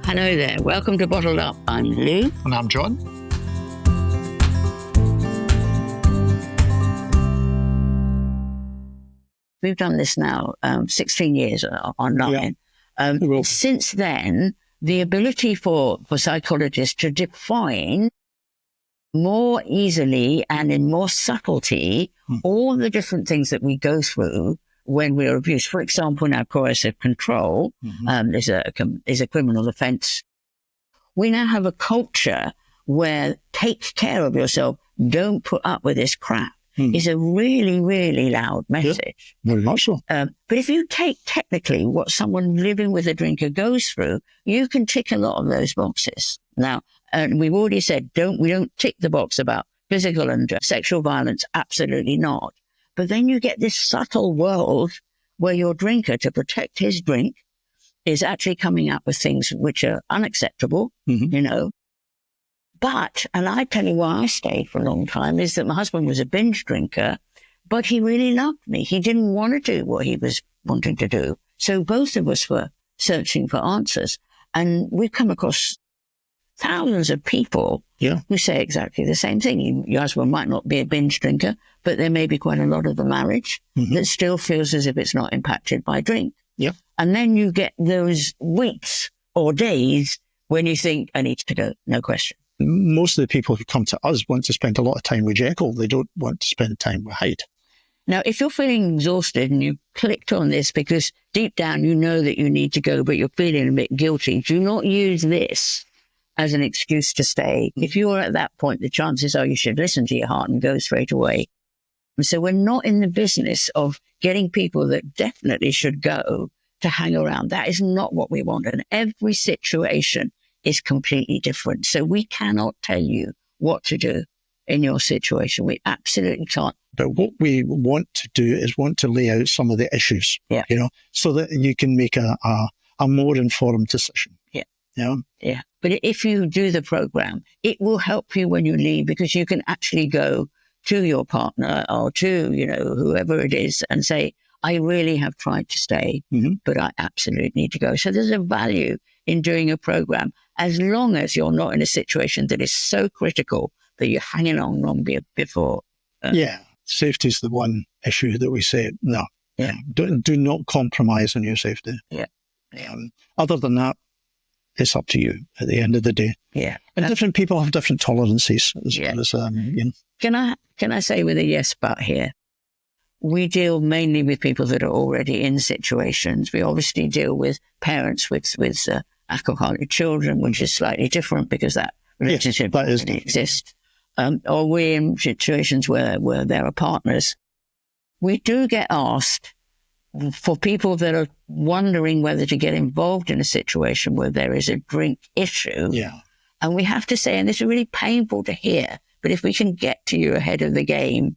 Hello there. Welcome to Bottled Up. I'm Lou. And I'm John. We've done this now 16 years online. Yeah. Since then, the ability for psychologists to define more easily and in more subtlety all the different things that we go through when we're abused. For example, now coercive control is a criminal offence. We now have a culture where take care of yourself, don't put up with this crap, is a really, really loud message. Yeah, very much so. But if you take technically what someone living with a drinker goes through, you can tick a lot of those boxes. Now, we've already said we don't tick the box about physical and sexual violence, absolutely not. But then you get this subtle world where your drinker, to protect his drink, is actually coming up with things which are unacceptable, you know. But, and I tell you why I stayed for a long time, is that my husband was a binge drinker, but he really loved me. He didn't want to do what he was wanting to do. So both of us were searching for answers. And we've come across thousands of people who say exactly the same thing. Your husband might not be a binge drinker, but there may be quite a lot of the marriage that still feels as if it's not impacted by drink. Yeah. And then you get those weeks or days when you think, I need to go, no question. Most of the people who come to us want to spend a lot of time with Jekyll. They don't want to spend time with Hyde. Now, if you're feeling exhausted and you clicked on this because deep down you know that you need to go, but you're feeling a bit guilty, do not use this as an excuse to stay. If you're at that point, the chances are you should listen to your heart and go straight away. And so we're not in the business of getting people that definitely should go to hang around. That is not what we want. And every situation is completely different. So we cannot tell you what to do in your situation. We absolutely can't. But what we want to do is want to lay out some of the issues, so that you can make a more informed decision. Yeah. But if you do the program, it will help you when you leave, because you can actually go to your partner or to, whoever it is and say, I really have tried to stay, but I absolutely need to go. So there's a value in doing a program, as long as you're not in a situation that is so critical that you're hanging on long before. Safety is the one issue that we say, no, do not compromise on your safety. Other than that, it's up to you at the end of the day. And different people have different tolerances. Can I say with a yes but here? We deal mainly with people that are already in situations. We obviously deal with parents with alcoholic children, which is slightly different because that relationship doesn't exist. Or we're in situations where there are partners. We do get asked for people that are wondering whether to get involved in a situation where there is a drink issue. And we have to say, and this is really painful to hear, but if we can get to you ahead of the game,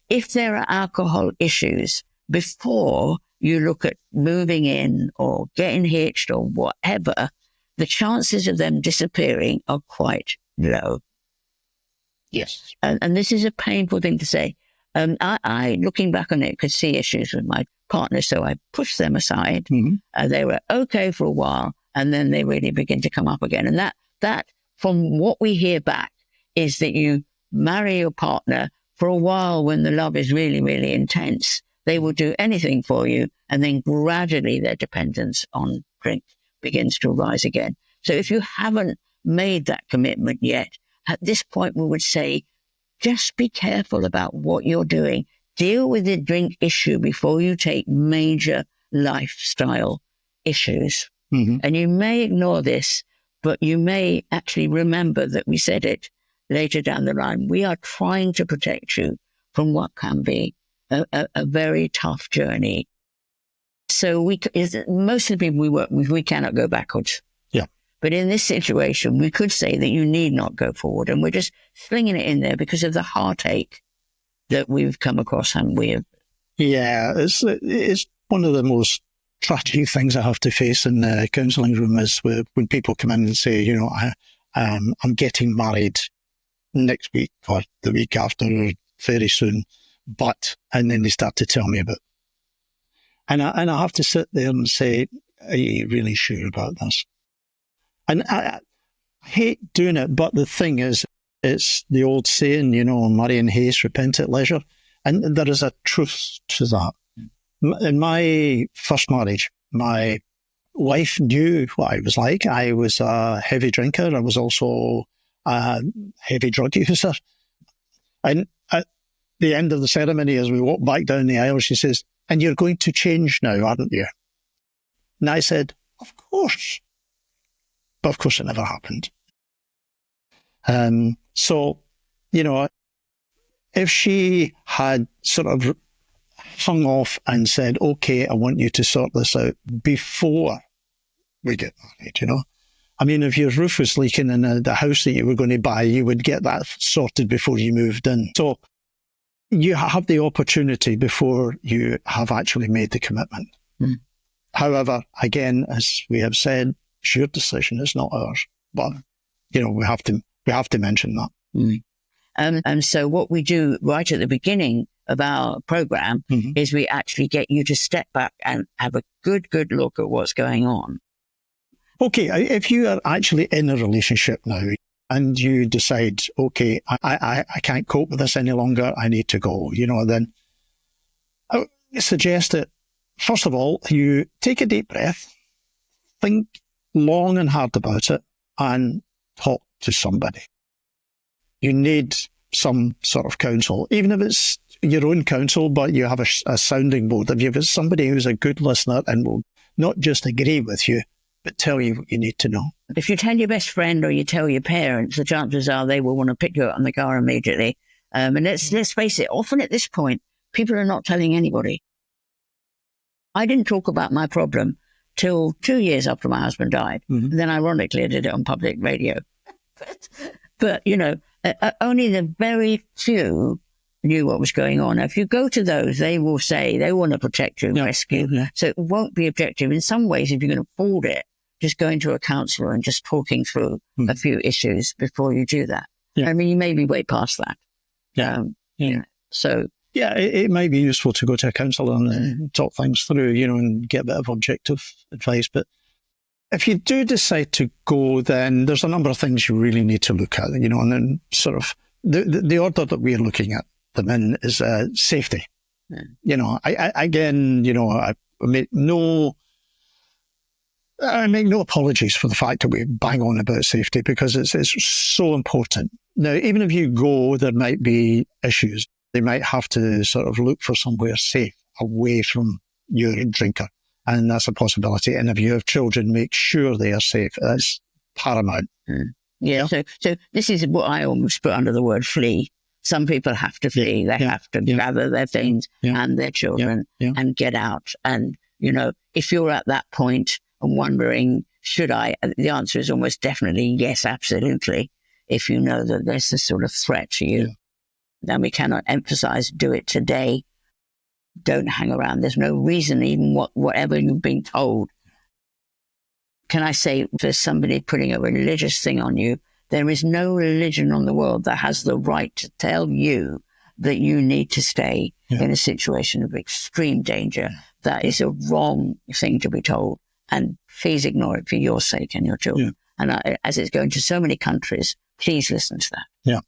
if there are alcohol issues, before you look at moving in or getting hitched or whatever, the chances of them disappearing are quite low. Yes. And this is a painful thing to say. I, looking back on it, could see issues with my partner, so I pushed them aside. They were okay for a while, and then they really begin to come up again. And that, from what we hear back, is that you marry your partner for a while when the love is really, really intense. They will do anything for you, and then gradually their dependence on drink begins to rise again. So if you haven't made that commitment yet, at this point we would say, just be careful about what you're doing. Deal with the drink issue before you take major lifestyle issues. And you may ignore this, but you may actually remember that we said it later down the line. We are trying to protect you from what can be a very tough journey. So most of the people we work with, we cannot go backwards. But in this situation, we could say that you need not go forward. And we're just slinging it in there because of the heartache that we've come across, haven't we? It's one of the most tragic things I have to face in the counselling room is when people come in and say, I'm getting married next week or the week after or very soon. And then they start to tell me about it. And I have to sit there and say, are you really sure about this? And I hate doing it, but the thing is, it's the old saying, Murray and Hayes, repent at leisure. And there is a truth to that. In my first marriage, my wife knew what I was like. I was a heavy drinker. I was also a heavy drug user. And at the end of the ceremony, as we walked back down the aisle, she says, and you're going to change now, aren't you? And I said, of course. But of course it never happened. So, if she had sort of hung off and said, okay, I want you to sort this out before we get married, I mean, if your roof was leaking in the house that you were going to buy, you would get that sorted before you moved in. So you have the opportunity before you have actually made the commitment. Mm. However, again, as we have said, it's your decision, it's not ours. But, we have to mention that. Mm. And so what we do right at the beginning of our program is we actually get you to step back and have a good look at what's going on. Okay, if you are actually in a relationship now and you decide, okay, I can't cope with this any longer, I need to go, then I would suggest that, first of all, you take a deep breath, think long and hard about it, and talk to somebody. You need some sort of counsel, even if it's your own counsel, but you have a sounding board. If you've got somebody who's a good listener and will not just agree with you, but tell you what you need to know. If you tell your best friend or you tell your parents, the chances are they will want to pick you up on the car immediately. And let's face it, often at this point, people are not telling anybody. I didn't talk about my problem till 2 years after my husband died. Mm-hmm. Then ironically, I did it on public radio. But only the very few knew what was going on. If you go to those, they will say they want to protect you and rescue. Yeah. So it won't be objective. In some ways, if you can afford it, just going to a counsellor and just talking through a few issues before you do that. Yeah. I mean, you may be way past that. Yeah. So... Yeah, it might be useful to go to a counsellor and talk things through, and get a bit of objective advice. But if you do decide to go, then there's a number of things you really need to look at, and then sort of the order that we're looking at them in is safety. Yeah. I make no apologies for the fact that we bang on about safety, because it's so important. Now, even if you go, there might be issues. They might have to sort of look for somewhere safe away from your drinker. And that's a possibility. And if you have children, make sure they are safe. That's paramount. Yeah. So this is what I almost put under the word flee. Some people have to flee. They have to gather their things and their children and get out. And, if you're at that point and wondering, should I? The answer is almost definitely yes, absolutely. If you know that there's this sort of threat to you. Then we cannot emphasize, do it today. Don't hang around. There's no reason, even whatever you've been told. Can I say, for somebody putting a religious thing on you, there is no religion on the world that has the right to tell you that you need to stay in a situation of extreme danger. That is a wrong thing to be told. And please ignore it for your sake and your children. And as it's going to so many countries, please listen to that. Yeah.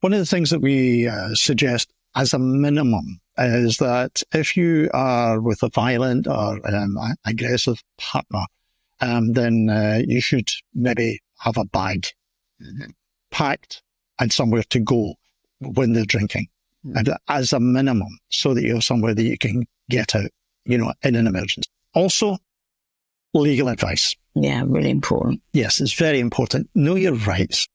One of the things that we suggest as a minimum is that if you are with a violent or aggressive partner, then you should maybe have a bag packed and somewhere to go when they're drinking, and as a minimum, so that you have somewhere that you can get out, in an emergency. Also, legal advice. Yeah, really important. Yes, it's very important. Know your rights.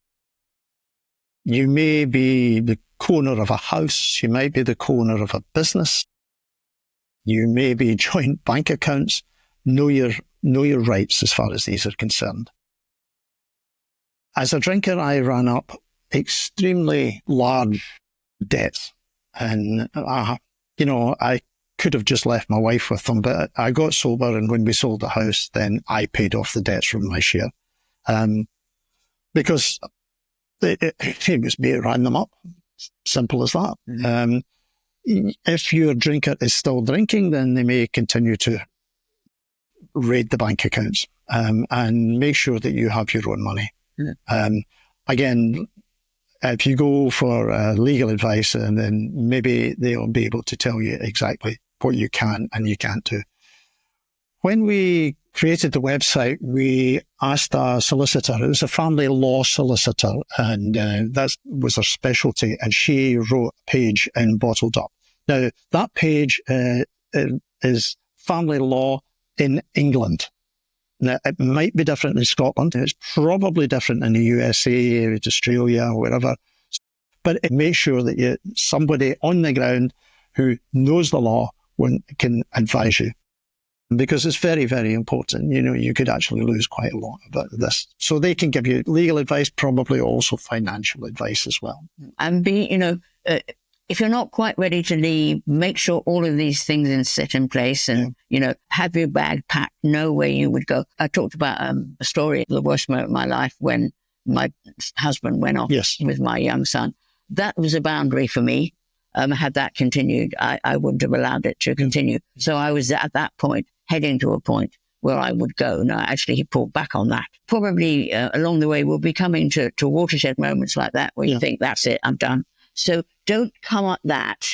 You may be the co-owner of a house. You might be the co-owner of a business. You may be joint bank accounts. Know your rights as far as these are concerned. As a drinker, I ran up extremely large debts. And, I could have just left my wife with them, but I got sober, and when we sold the house, then I paid off the debts from my share. Because it was me ran them up. Simple as that. Mm-hmm. If your drinker is still drinking, then they may continue to raid the bank accounts and make sure that you have your own money. Mm-hmm. Again, if you go for legal advice, and then maybe they'll be able to tell you exactly what you can and you can't do. When we created the website, we asked a solicitor. It was a family law solicitor, and that was her specialty. And she wrote a page in Bottled Up. Now, that page is family law in England. Now, it might be different in Scotland. It's probably different in the USA, Australia, wherever. But it makes sure that somebody on the ground who knows the law can advise you. Because it's very, very important. You could actually lose quite a lot about this. So they can give you legal advice, probably also financial advice as well. And if you're not quite ready to leave, make sure all of these things are set in place and, have your bag packed, know where you would go. I talked about a story, the worst moment of my life, when my husband went off with my young son. That was a boundary for me. Had that continued, I wouldn't have allowed it to continue. So I was at that point, heading to a point where I would go. No, actually, he pulled back on that. Probably along the way, we'll be coming to watershed moments like that where you think, that's it, I'm done. So don't come at that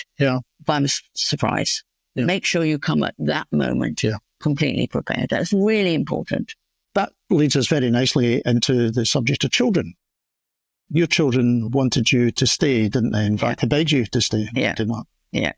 by surprise. Yeah. Make sure you come at that moment completely prepared. That's really important. That leads us very nicely into the subject of children. Your children wanted you to stay, didn't they? In fact, they begged you to stay, did not? Yeah.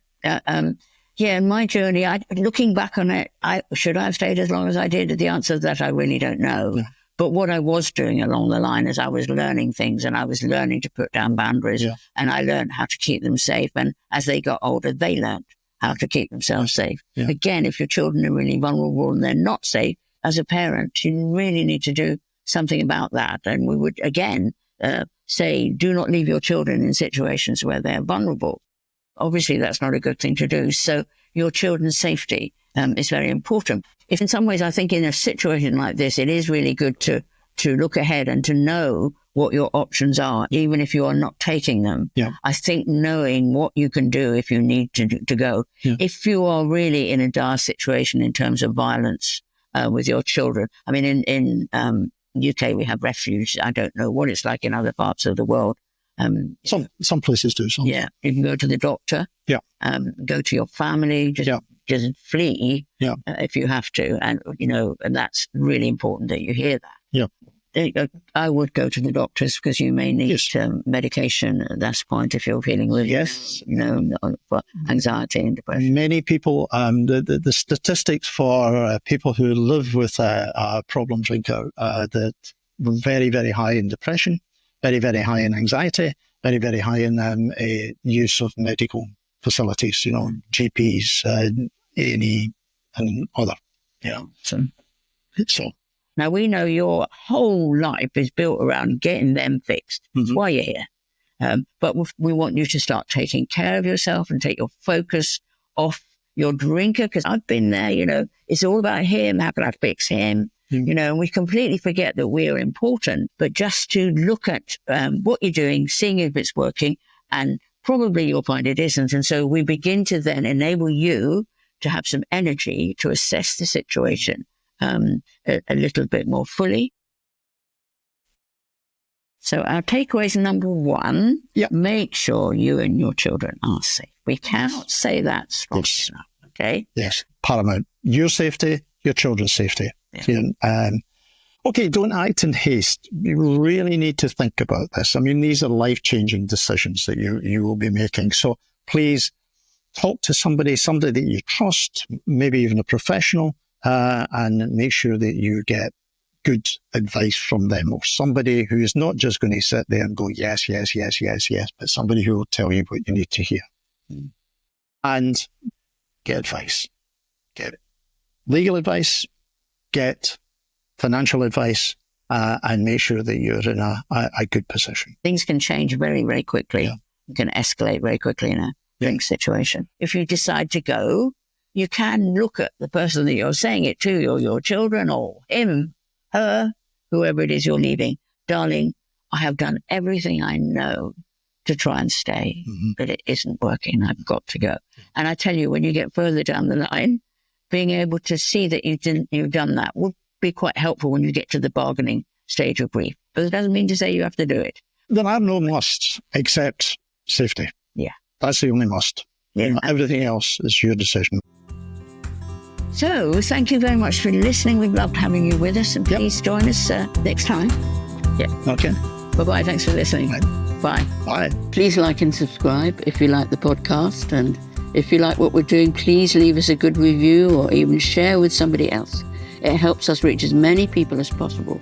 In my journey, looking back on it, should I have stayed as long as I did? The answer to that I really don't know. Yeah. But what I was doing along the line is I was learning things, and I was learning to put down boundaries, and I learned how to keep them safe. And as they got older, they learned how to keep themselves safe. Yeah. Again, if your children are really vulnerable and they're not safe, as a parent, you really need to do something about that. And we would, again, say, do not leave your children in situations where they're vulnerable. Obviously, that's not a good thing to do. So your children's safety is very important. If in some ways, I think in a situation like this, it is really good to look ahead and to know what your options are, even if you are not taking them. Yeah. I think knowing what you can do if you need to go. Yeah. If you are really in a dire situation in terms of violence with your children, I mean, in UK, we have refuge. I don't know what it's like in other parts of the world. Some places do. Some. Yeah, you can go to the doctor. Yeah. Go to your family. Just flee. Yeah. If you have to, and and that's really important that you hear that. Yeah. I would go to the doctors because you may need medication at that point if you're feeling really, for anxiety and depression. Many people, the statistics for people who live with a problem drinker, that were very, very high in depression, very, very high in anxiety, very, very high in use of medical facilities, GPs, A&E, and other. Yeah. So. Now, we know your whole life is built around getting them fixed. That's why you're here. But we want you to start taking care of yourself and take your focus off your drinker, because I've been there, it's all about him. How can I fix him? And we completely forget that we're important, but just to look at what you're doing, seeing if it's working, and probably you'll find it isn't. And so we begin to then enable you to have some energy to assess the situation a little bit more fully. So our takeaways, number one, make sure you and your children are safe. We cannot say that strong enough, okay? Yes, paramount. Your safety, your children's safety. Yeah. Okay, don't act in haste. You really need to think about this. I mean, these are life-changing decisions that you will be making. So please talk to somebody that you trust, maybe even a professional, and make sure that you get good advice from them, or somebody who is not just going to sit there and go, yes, yes, yes, yes, yes, but somebody who will tell you what you need to hear. And get advice. Get legal advice, get financial advice, and make sure that you're in a good position. Things can change very, very quickly. Yeah. You can escalate very quickly in a drink situation. If you decide to go, you can look at the person that you're saying it to, or your children, or him, her, whoever it is you're leaving. Darling, I have done everything I know to try and stay, but it isn't working. I've got to go. And I tell you, when you get further down the line, being able to see that you've done that would be quite helpful when you get to the bargaining stage of grief. But it doesn't mean to say you have to do it. There are no musts except safety. Yeah. That's the only must. Yeah. Everything else is your decision. So thank you very much for listening. We've loved having you with us, and please join us next time. Yeah. Okay. Bye-bye. Thanks for listening. Bye. Bye. Please like and subscribe if you like the podcast. And if you like what we're doing, please leave us a good review or even share with somebody else. It helps us reach as many people as possible